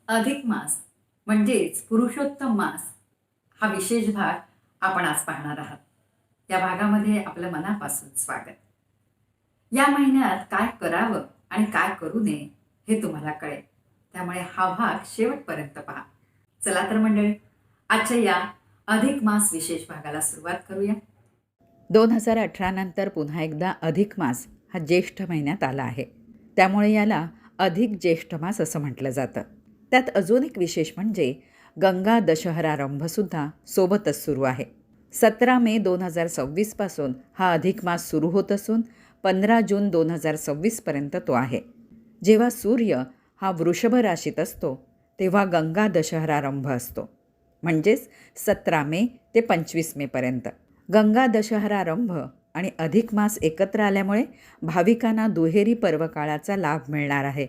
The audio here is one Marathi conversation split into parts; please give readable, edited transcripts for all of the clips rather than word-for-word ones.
अधिक मास म्हणजेच पुरुषोत्तम मास हा विशेष भाग आपण आज पाहणार आहात. या भागामध्ये आपलं मनापासून स्वागत. या महिन्यात काय करावं आणि काय करू नये हे तुम्हाला कळेल, त्यामुळे हा भाग शेवटपर्यंत पहा. चला तर मंडळी, आजच्या या अधिक मास विशेष भागाला सुरुवात करूया. 2018 नंतर पुन्हा एकदा अधिक मास हा ज्येष्ठ महिन्यात आला आहे. त्यामुळे याला अधिक ज्येष्ठ मास असं म्हटलं जातं. त्यात अजून एक विशेष म्हणजे गंगा दशहरारंभसुद्धा सोबतच सुरू आहे. 17 मे 2026 पासून हा अधिक मास सुरू होत असून 15 जून 2026पर्यंत तो आहे. जेव्हा सूर्य हा वृषभ राशीत असतो तेव्हा गंगा दशहरारंभ असतो, म्हणजेच 17 मे ते 25 मेपर्यंत. गंगा दशहरारंभ आणि अधिक मास एकत्र आल्यामुळे भाविकांना दुहेरी पर्वकाळाचा लाभ मिळणार आहे.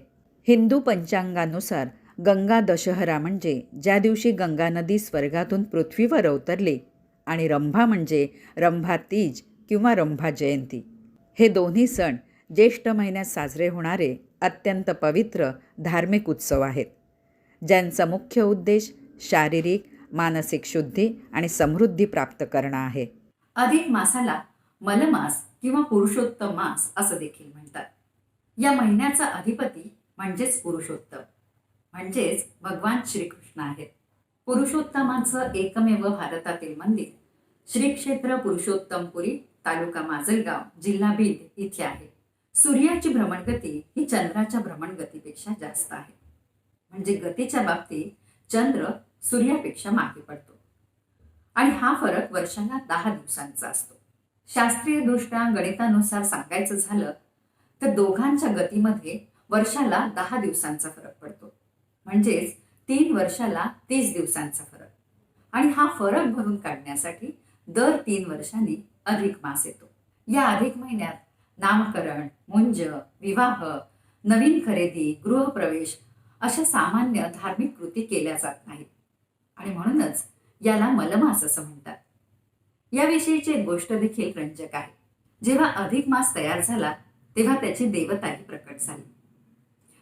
हिंदू पंचांगानुसार गंगा दशहरा म्हणजे ज्या दिवशी गंगा नदी स्वर्गातून पृथ्वीवर अवतरली, आणि रंभा म्हणजे रंभा तीज किंवा रंभा जयंती. हे दोन्ही सण ज्येष्ठ महिन्यात साजरे होणारे अत्यंत पवित्र धार्मिक उत्सव आहेत, ज्यांचा मुख्य उद्देश शारीरिक, मानसिक शुद्धी आणि समृद्धी प्राप्त करणं आहे. अधिक मासाला मलमास किंवा पुरुषोत्तम मास असं देखील म्हणतात. या महिन्याचा अधिपती म्हणजेच पुरुषोत्तम म्हणजेच भगवान श्रीकृष्ण आहेत. पुरुषोत्तमाचं एकमेव भारतातील मंदिर श्री क्षेत्र पुरुषोत्तमपुरी, तालुका माजलगाव, जिल्हा बीड इथे आहे. सूर्याची भ्रमणगती ही चंद्राच्या भ्रमणगतीपेक्षा जास्त आहे, म्हणजे गतीच्या बाबतीत चंद्र सूर्यापेक्षा मागे पडतो आणि हा फरक वर्षाला 10 दिवसांचा असतो. शास्त्रीय दृष्ट्या गणितानुसार सांगायचं झालं तर दोघांच्या गतीमध्ये वर्षाला 10 दिवसांचा फरक पडतो, म्हणजेच 3 वर्षाला 30 दिवसांचा फरक. आणि हा फरक भरून काढण्यासाठी दर 3 वर्षांनी अधिक मास येतो. या अधिक महिन्यात नामकरण, मुंज, विवाह, नवीन खरेदी, गृहप्रवेश अशा सामान्य धार्मिक कृती केल्या जात नाहीत आणि म्हणूनच याला मलमास असं म्हणतात. याविषयीची एक गोष्ट देखील रंजक आहे. जेव्हा अधिक मास तयार झाला तेव्हा त्याची देवताही प्रकट झाली,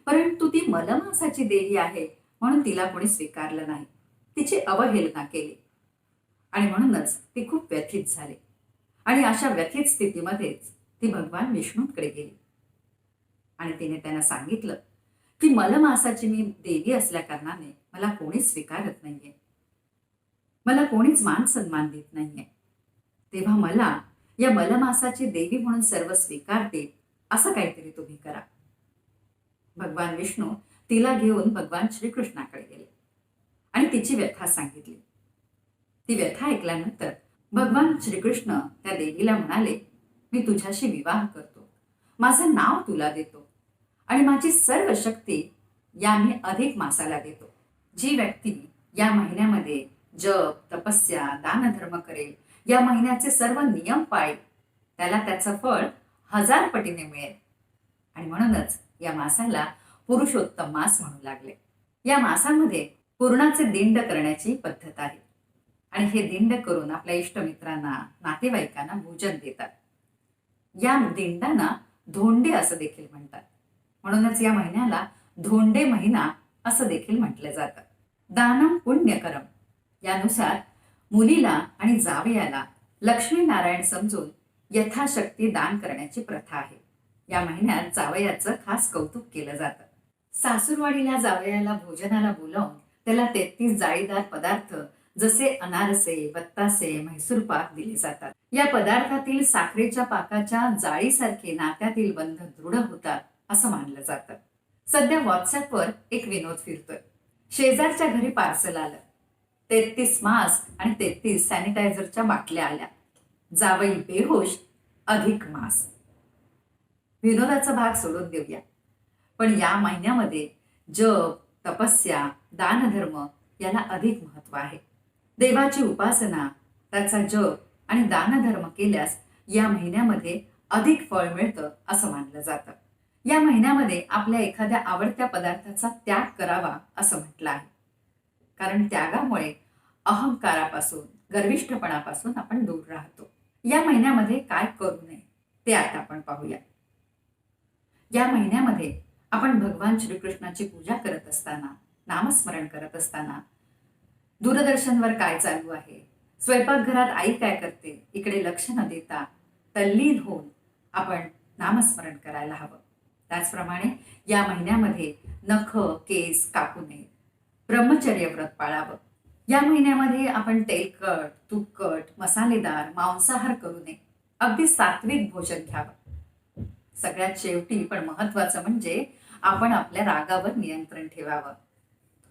परंतु ती मलमासाची देवी आहे म्हणून तिला कोणी स्वीकारलं नाही. तिची अवहेलना केली आणि म्हणूनच ती खूप व्यथित झाली आणि अशा व्यथित स्थितीमध्येच ती भगवान विष्णूंकडे गेली आणि तिने त्यांना सांगितलं की मलमासाची मी देवी असल्या कारणाने मला कोणीच स्वीकारत नाहीये, मला कोणीच मान सन्मान देत नाहीये. तेव्हा मला या मलमासाची देवी म्हणून सर्व स्वीकारतील असं काहीतरी तुम्ही करा. भगवान विष्णू तिला घेऊन भगवान श्रीकृष्णाकडे गेले आणि तिची व्यथा सांगितली. ती व्यथा ऐकल्यानंतर भगवान श्रीकृष्ण त्या देवीला म्हणाले, मी तुझ्याशी विवाह करतो, माझं नाव तुला देतो आणि माझी सर्व शक्ती या मी अधिक मासाला देतो. जी व्यक्ती या महिन्यामध्ये जप, तपस्या, दानधर्म करेल, या महिन्याचे सर्व नियम पाळेल, त्याला त्याचं फळ 1000 पटीने मिळेल आणि म्हणूनच या मासाला पुरुषोत्तम मास म्हणू लागले. या मासामध्ये पूर्णाचे दिंड करण्याची पद्धत आहे आणि हे दिंड करून आपल्या इष्टमित्रांना, नातेवाईकांना भोजन देतात. या दिंडांना धोंडे असं देखील म्हणतात, म्हणूनच या महिन्याला धोंडे महिना असं देखील म्हटलं जातं. दानम पुण्यकरम यानुसार मुलीला आणि जावयाला लक्ष्मीनारायण समजून यथाशक्ती दान करण्याची प्रथा आहे. या महिन्यात जावयाचं खास कौतुक केलं जातं. सासूरवाडीला जावयाला भोजनाला बोलावून त्याला 33 जाळीदार पदार्थ जसे अनारसे, बत्तासे, म्हैसूर पाक दिले जातात. या पदार्थातील साखरेच्या पाकाच्या जाळीसारखे नात्यातील बंध दृढ होतात असं मानलं जातं. सध्या व्हॉट्सअपवर एक विनोद फिरतोय. शेजारच्या घरी पार्सल आलं, 33 मास्क आणि 33 सॅनिटायझरच्या बाटल्या आल्या, जावई बेहोश, अधिक मास. विनोदाचा भाग सोडून देऊया, पण या महिन्यामध्ये जप, तपस्या, दानधर्म याला अधिक महत्व आहे. देवाची उपासना, त्याचा जप आणि दानधर्म केल्यास या महिन्यामध्ये अधिक फळ मिळतं असं मानलं जातं. या महिन्यामध्ये आपल्या एखाद्या आवडत्या पदार्थाचा त्याग करावा असं म्हटलं आहे, कारण त्यागामुळे अहंकारापासून, गर्विष्ठपणापासून आपण दूर राहतो. या महिन्यामध्ये काय करू नये ते आता आपण पाहूया. या महिन्यामध्ये आपण भगवान श्रीकृष्णाची पूजा करत असताना नामस्मरण करत असताना दूरदर्शनवर काय चालू आहे, स्वयंपाकघरात आई काय करते, इकडे लक्ष न देता तल्लीन होऊन आपण नामस्मरण करायला हवं. त्याचप्रमाणे या महिन्यामध्ये नख केस कापू नये, ब्रह्मचर्य व्रत पाळावं. या महिन्यामध्ये आपण तेलकट तुपकट मसालेदार मांसाहार करू नये, अगदी सात्विक भोजन घ्यावं. सगळ्यात शेवटी पण महत्वाचं म्हणजे आपण आपल्या रागावर नियंत्रण ठेवावं.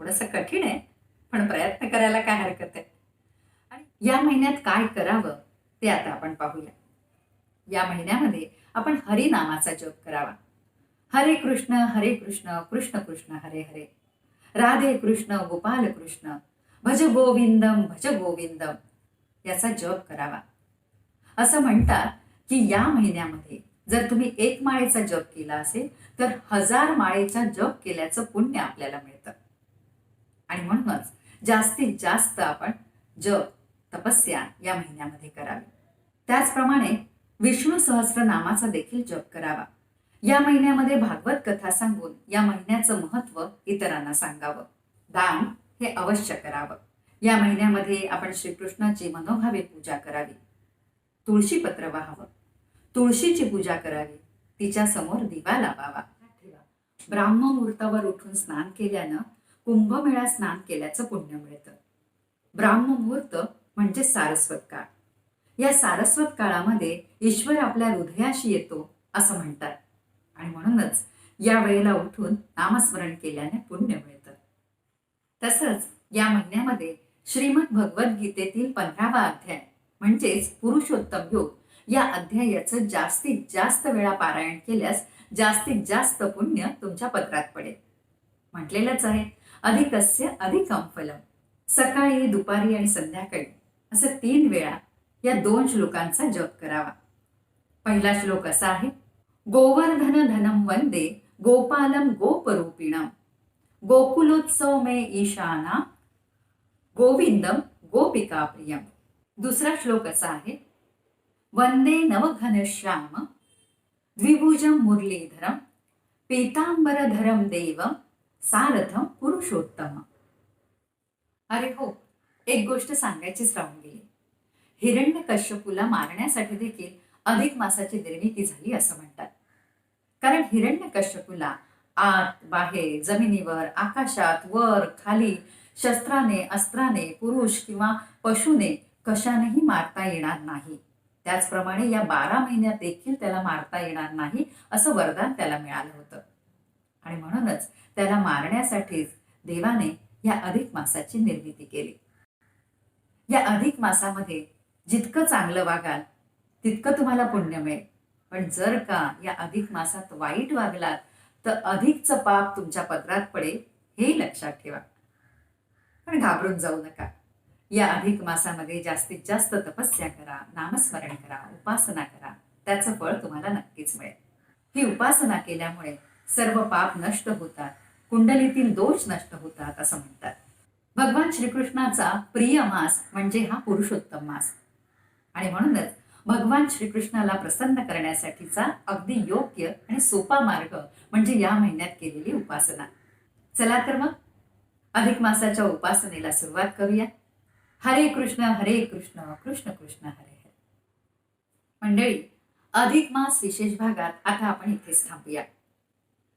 थोडंसं कठीण आहे, पण प्रयत्न करायला काय हरकत आहे. आणि या महिन्यात काय करावं ते आता आपण पाहूया. या महिन्यामध्ये आपण हरिनामाचा जप करावा. हरे कृष्ण कृष्ण कृष्ण हरे हरे, राधे कृष्ण गोपाल कृष्ण, भज गोविंदम याचा जप करावा. असं म्हणतात की या महिन्यामध्ये जर तुम्ही 1 माळेचा जप केला असेल तर 1000 माळेचा जप केल्याचं पुण्य आपल्याला मिळतं. आणि म्हणूनच जास्तीत जास्त आपण जप तपस्या या महिन्यामध्ये करावी. त्याचप्रमाणे विष्णू सहस्त्रनामाचा देखील जप करावा. या महिन्यामध्ये भागवत कथा सांगून या महिन्याचं महत्व इतरांना सांगावं. दान हे अवश्य करावं. या महिन्यामध्ये आपण श्रीकृष्णाची मनोभावे पूजा करावी. तुळशीपत्र वाहावं, तुळशीची पूजा करावी, तिच्या समोर दिवा लावावा. ब्राह्ममुहूर्तावर उठून स्नान केल्यानं कुंभमेळा स्नान केल्याचं पुण्य मिळतं. ब्राह्ममुहूर्त म्हणजे सारस्वत काळ. या सारस्वत काळामध्ये ईश्वर आपल्या हृदयाशी येतो असं म्हणतात. आणि म्हणूनच या वेळेला उठून नामस्मरण केल्याने पुण्य मिळतं. तसंच या महिन्यामध्ये श्रीमद भगवद्गीतेतील 15वा अध्याय म्हणजेच पुरुषोत्तम योग या अध्यायाचं जास्तीत जास्त वेळा पारायण केल्यास जास्तीत जास्त पुण्य तुमच्या पदरात पडेल. म्हटलेलंच आहे, अधिकस्य अधिकम फलम. सकाळी दुपारी आणि संध्याकाळी असं 3 वेळा या 2 श्लोकांचा जप करावा. पहिला श्लोक असा आहे, गोवर्धन धनम वंदे गोपालम गोपरूपिणम, गोकुलोत्सव मे ईशाना गोविंदम गोपिका प्रियम. दुसरा श्लोक असा आहे, वंदे नवघनश्याम द्विभुजम मुरलीधरम, पीतांबरधरम देवम सारथम पुरुषोत्तम. अरे हो, एक गोष्ट सांगायचीच राहून गेली. हिरण्यकश्यपूला मारण्यासाठी देखील अधिक मासाची निर्मिती झाली असं म्हणतात. कारण हिरण्यकश्यपूला आत बाहेर जमिनीवर आकाशात वर खाली शस्त्राने अस्त्राने पुरुष किंवा पशुने कशानेही मारता येणार नाही. त्याचप्रमाणे या 12 महिन्यात देखील त्याला मारता येणार नाही असं वरदान त्याला मिळालं होतं. आणि म्हणूनच त्याला मारण्यासाठीच देवाने या अधिक मासाची निर्मिती केली. या अधिक मासामध्ये जितकं चांगलं वागाल तितकं तुम्हाला पुण्य मिळेल. पण जर का या अधिक मासात वाईट वागलात तर अधिकचं पाप तुमच्या पदरात पडेल, हे लक्षात ठेवा. पण घाबरून जाऊ नका. या अधिक मासामध्ये जास्तीत जास्त तपस्या करा, नामस्मरण करा, उपासना करा. त्याचं फळ तुम्हाला नक्कीच मिळेल. ही उपासना केल्यामुळे सर्व पाप नष्ट होतात, कुंडलीतील दोष नष्ट होतात असं म्हणतात. भगवान श्रीकृष्णाचा प्रिय मास म्हणजे हा पुरुषोत्तम मास. आणि म्हणूनच भगवान श्रीकृष्णाला प्रसन्न करण्यासाठीचा अगदी योग्य आणि सोपा मार्ग म्हणजे या महिन्यात केलेली उपासना. चला तर मग अधिक मासाच्या उपासनेला सुरुवात करूया. हरे कृष्ण कृष्ण कृष्ण हरे हरे. मंडळी, अधिक मास विशेष भागात आता आपण इथेच थांबूया.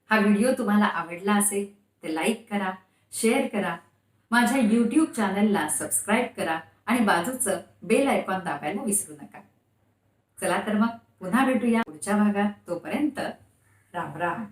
हा व्हिडिओ तुम्हाला आवडला असेल तर लाईक करा, शेअर करा, माझ्या YouTube चॅनलला सबस्क्राईब करा आणि बाजूचं बेल आयकॉन दाबायला विसरू नका. चला तर मग पुन्हा भेटूया पुढच्या भागात. तोपर्यंत राम राम.